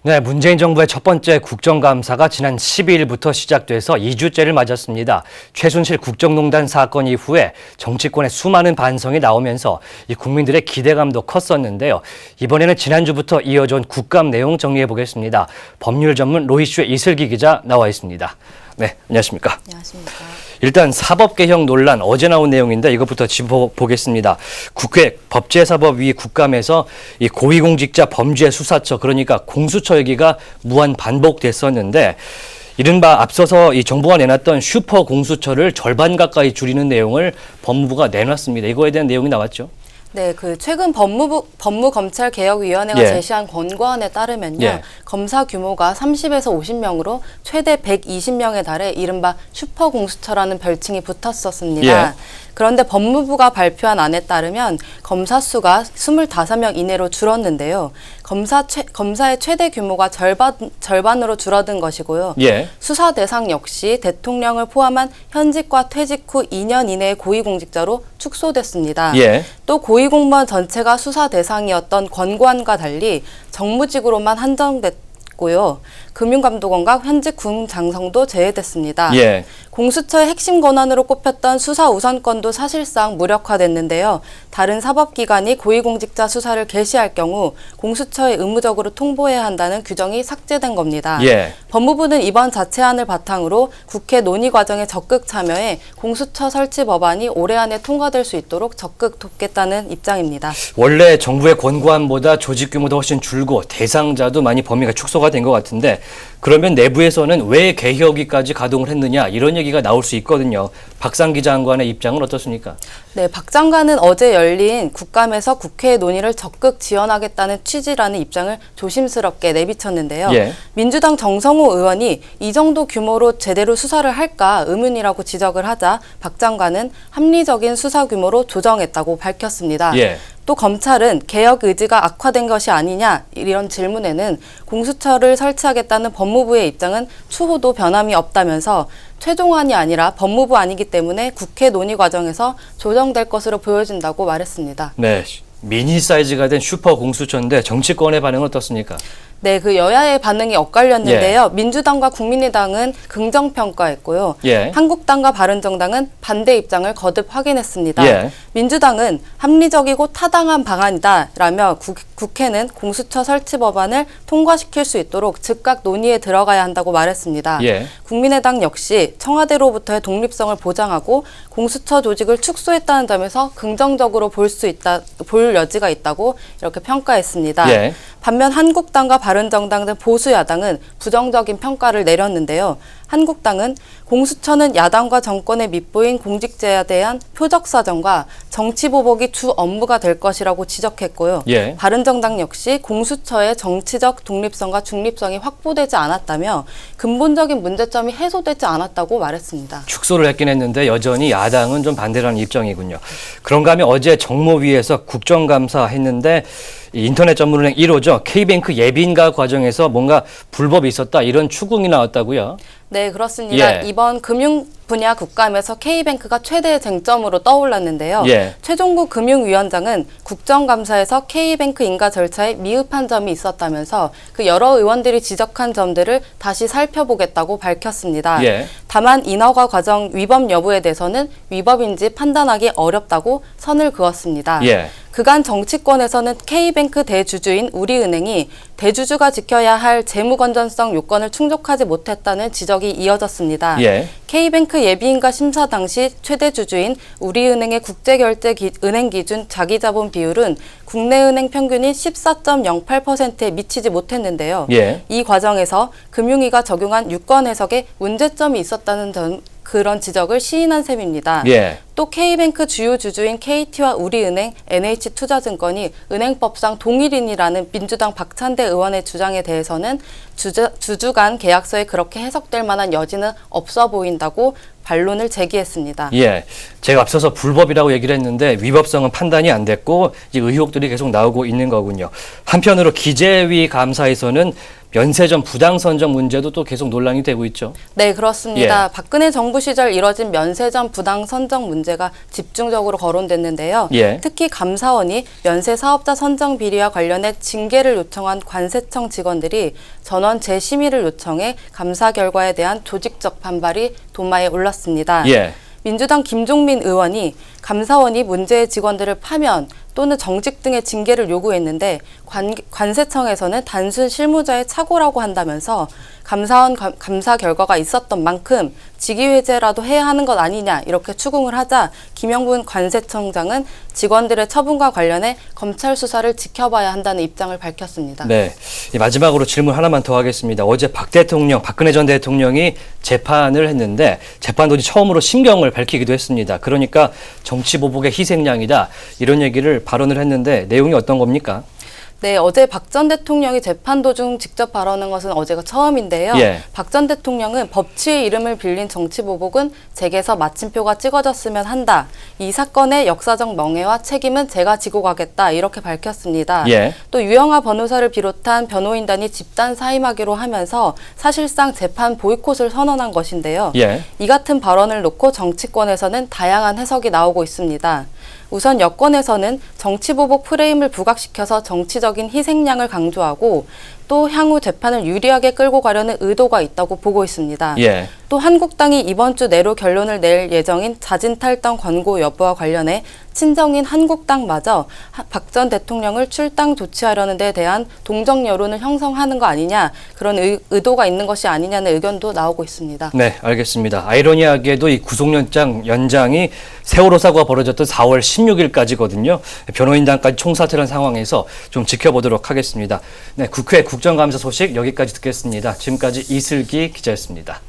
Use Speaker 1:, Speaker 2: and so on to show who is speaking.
Speaker 1: 네, 문재인 정부의 첫 번째 국정감사가 지난 12일부터 시작돼서 2주째를 맞았습니다. 최순실 국정농단 사건 이후에 정치권의 수많은 반성이 나오면서 이 국민들의 기대감도 컸었는데요. 이번에는 지난주부터 이어져온 국감 내용 정리해 보겠습니다. 법률 전문 로이슈의 이슬기 기자 나와 있습니다. 네, 안녕하십니까?
Speaker 2: 안녕하십니까?
Speaker 1: 일단 사법개혁 논란 어제 나온 내용인데 이것부터 짚어보겠습니다. 국회 법제사법위 국감에서 이 고위공직자 범죄수사처 그러니까 공수처 얘기가 무한 반복됐었는데 이른바 앞서서 이 정부가 내놨던 슈퍼 공수처를 절반 가까이 줄이는 내용을 법무부가 내놨습니다. 이거에 대한 내용이 나왔죠.
Speaker 2: 네, 최근 법무검찰개혁위원회가 제시한 권고안에 따르면요. 검사 규모가 30에서 50명으로 최대 120명에 달해 이른바 슈퍼공수처라는 별칭이 붙었었습니다. 그런데 법무부가 발표한 안에 따르면 검사 수가 25명 이내로 줄었는데요. 검사의 최대 규모가 절반으로 줄어든 것이고요. 수사 대상 역시 대통령을 포함한 현직과 퇴직 후 2년 이내의 고위공직자로 축소됐습니다. 또 고위공무원 전체가 수사 대상이었던 권고안과 달리 정무직으로만 한정됐고요. 금융감독원과 현직 군장성도 제외됐습니다. 공수처의 핵심 권한으로 꼽혔던 수사 우선권도 사실상 무력화됐는데요. 다른 사법기관이 고위공직자 수사를 개시할 경우 공수처에 의무적으로 통보해야 한다는 규정이 삭제된 겁니다. 법무부는 이번 자체안을 바탕으로 국회 논의 과정에 적극 참여해 공수처 설치 법안이 올해 안에 통과될 수 있도록 적극 돕겠다는 입장입니다.
Speaker 1: 원래 정부의 권고안보다 조직 규모도 훨씬 줄고 대상자도 많이 범위가 축소가 된 것 같은데 그러면 내부에서는 왜 개혁위까지 가동을 했느냐 이런 얘기가 나올 수 있거든요. 박상기 장관의 입장은 어떻습니까?
Speaker 2: 네, 박 장관은 어제 열린 국감에서 국회 논의를 적극 지원하겠다는 취지라는 입장을 조심스럽게 내비쳤는데요. 민주당 정성호 의원이 이 정도 규모로 제대로 수사를 할까 의문이라고 지적을 하자 박 장관은 합리적인 수사 규모로 조정했다고 밝혔습니다. 또 검찰은 개혁 의지가 악화된 것이 아니냐 이런 질문에는 공수처를 설치하겠다는 법무부의 입장은 추호도 변함이 없다면서 최종안이 아니라 법무부 안이기 때문에 국회 논의 과정에서 조정될 것으로 보여진다고 말했습니다.
Speaker 1: 네, 미니 사이즈가 된 슈퍼 공수처인데 정치권의 반응은 어떻습니까?
Speaker 2: 네, 여야의 반응이 엇갈렸는데요. 민주당과 국민의당은 긍정평가했고요. 한국당과 바른정당은 반대 입장을 거듭 확인했습니다. 민주당은 합리적이고 타당한 방안이다라며 국회는 공수처 설치 법안을 통과시킬 수 있도록 즉각 논의에 들어가야 한다고 말했습니다. 국민의당 역시 청와대로부터의 독립성을 보장하고 공수처 조직을 축소했다는 점에서 긍정적으로 볼 여지가 있다고 이렇게 평가했습니다. 반면 한국당과 바른정당 등 보수 야당은 부정적인 평가를 내렸는데요. 한국당은 공수처는 야당과 정권의 밑보인 공직자에 대한 표적 사정과 정치 보복이 주 업무가 될 것이라고 지적했고요. 바른정당 역시 공수처의 정치적 독립성과 중립성이 확보되지 않았다며 근본적인 문제점이 해소되지 않았다고 말했습니다.
Speaker 1: 축소를 했긴 했는데 여전히 야당은 좀 반대라는 입장이군요. 그런가 하면 어제 정모위에서 국정감사 했는데 인터넷 전문은행 1호죠. K뱅크 예비인가 과정에서 뭔가 불법이 있었다 이런 추궁이 나왔다고요?
Speaker 2: 네, 그렇습니다. 이번 금융 분야 국감에서 K뱅크가 최대 쟁점으로 떠올랐는데요. 최종국 금융위원장은 국정감사에서 K뱅크 인가 절차에 미흡한 점이 있었다면서 그 여러 의원들이 지적한 점들을 다시 살펴보겠다고 밝혔습니다. 다만 인허가 과정 위법 여부에 대해서는 위법인지 판단하기 어렵다고 선을 그었습니다. 그간 정치권에서는 K뱅크 대주주인 우리은행이 대주주가 지켜야 할 재무 건전성 요건을 충족하지 못했다는 지적이 이어졌습니다. K뱅크 예비인가 심사 당시 최대 주주인 우리은행의 국제결제 은행 기준 자기자본 비율은 국내 은행 평균인 14.08%에 미치지 못했는데요. 이 과정에서 금융위가 적용한 유권 해석에 문제점이 있었다는 그런 지적을 시인한 셈입니다. 또 K뱅크 주요 주주인 KT와 우리은행, NH투자증권이 은행법상 동일인이라는 민주당 박찬대 의원의 주장에 대해서는 주주 간 계약서에 그렇게 해석될 만한 여지는 없어 보인다고 반론을 제기했습니다.
Speaker 1: 예, 제가 앞서서 불법이라고 얘기를 했는데 위법성은 판단이 안 됐고 이 의혹들이 계속 나오고 있는 거군요. 한편으로 기재위 감사에서는 면세점 부당 선정 문제도 또 계속 논란이 되고 있죠.
Speaker 2: 네, 그렇습니다.
Speaker 1: 예.
Speaker 2: 박근혜 정부 시절 이뤄진 면세점 부당 선정 문제가 집중적으로 거론됐는데요.
Speaker 1: 예.
Speaker 2: 특히 감사원이 면세 사업자 선정 비리와 관련해 징계를 요청한 관세청 직원들이 전원 재심의를 요청해 감사 결과에 대한 조직적 반발이 도마에 올랐습니다.
Speaker 1: 예.
Speaker 2: 민주당 김종민 의원이 감사원이 문제의 직원들을 파면 또는 정직 등의 징계를 요구했는데 관세청에서는 단순 실무자의 착오라고 한다면서 감사원 감사 결과가 있었던 만큼 직위해제라도 해야 하는 것 아니냐 이렇게 추궁을 하자 김영분 관세청장은 직원들의 처분과 관련해 검찰 수사를 지켜봐야 한다는 입장을 밝혔습니다.
Speaker 1: 네, 마지막으로 질문 하나만 더 하겠습니다. 어제 박근혜 전 대통령이 재판을 했는데 재판도 처음으로 심경을 밝히기도 했습니다. 그러니까 정치보복의 희생양이다 이런 얘기를 발언을 했는데 내용이 어떤 겁니까?
Speaker 2: 네, 어제 박 전 대통령이 재판 도중 직접 발언한 것은 어제가 처음인데요.
Speaker 1: 예.
Speaker 2: 박 전 대통령은 법치의 이름을 빌린 정치보복은 제게서 마침표가 찍어졌으면 한다. 이 사건의 역사적 명예와 책임은 제가 지고 가겠다. 이렇게 밝혔습니다.
Speaker 1: 예.
Speaker 2: 또 유영하 변호사를 비롯한 변호인단이 집단 사임하기로 하면서 사실상 재판 보이콧을 선언한 것인데요.
Speaker 1: 예.
Speaker 2: 이 같은 발언을 놓고 정치권에서는 다양한 해석이 나오고 있습니다. 우선 여권에서는 정치보복 프레임을 부각시켜서 정치적인 희생양을 강조하고 또 향후 재판을 유리하게 끌고 가려는 의도가 있다고 보고 있습니다.
Speaker 1: 예.
Speaker 2: 또 한국당이 이번 주 내로 결론을 낼 예정인 자진 탈당 권고 여부와 관련해 친정인 한국당마저 박 전 대통령을 출당 조치하려는 데 대한 동정 여론을 형성하는 거 아니냐 그런 의도가 있는 것이 아니냐는 의견도 나오고 있습니다.
Speaker 1: 네, 알겠습니다. 아이러니하게도 이 구속연장이 세월호 사고가 벌어졌던 4월 16일까지거든요. 변호인단까지 총사퇴한 상황에서 좀 지켜보도록 하겠습니다. 네, 국회 국정감사 소식 여기까지 듣겠습니다. 지금까지 이슬기 기자였습니다.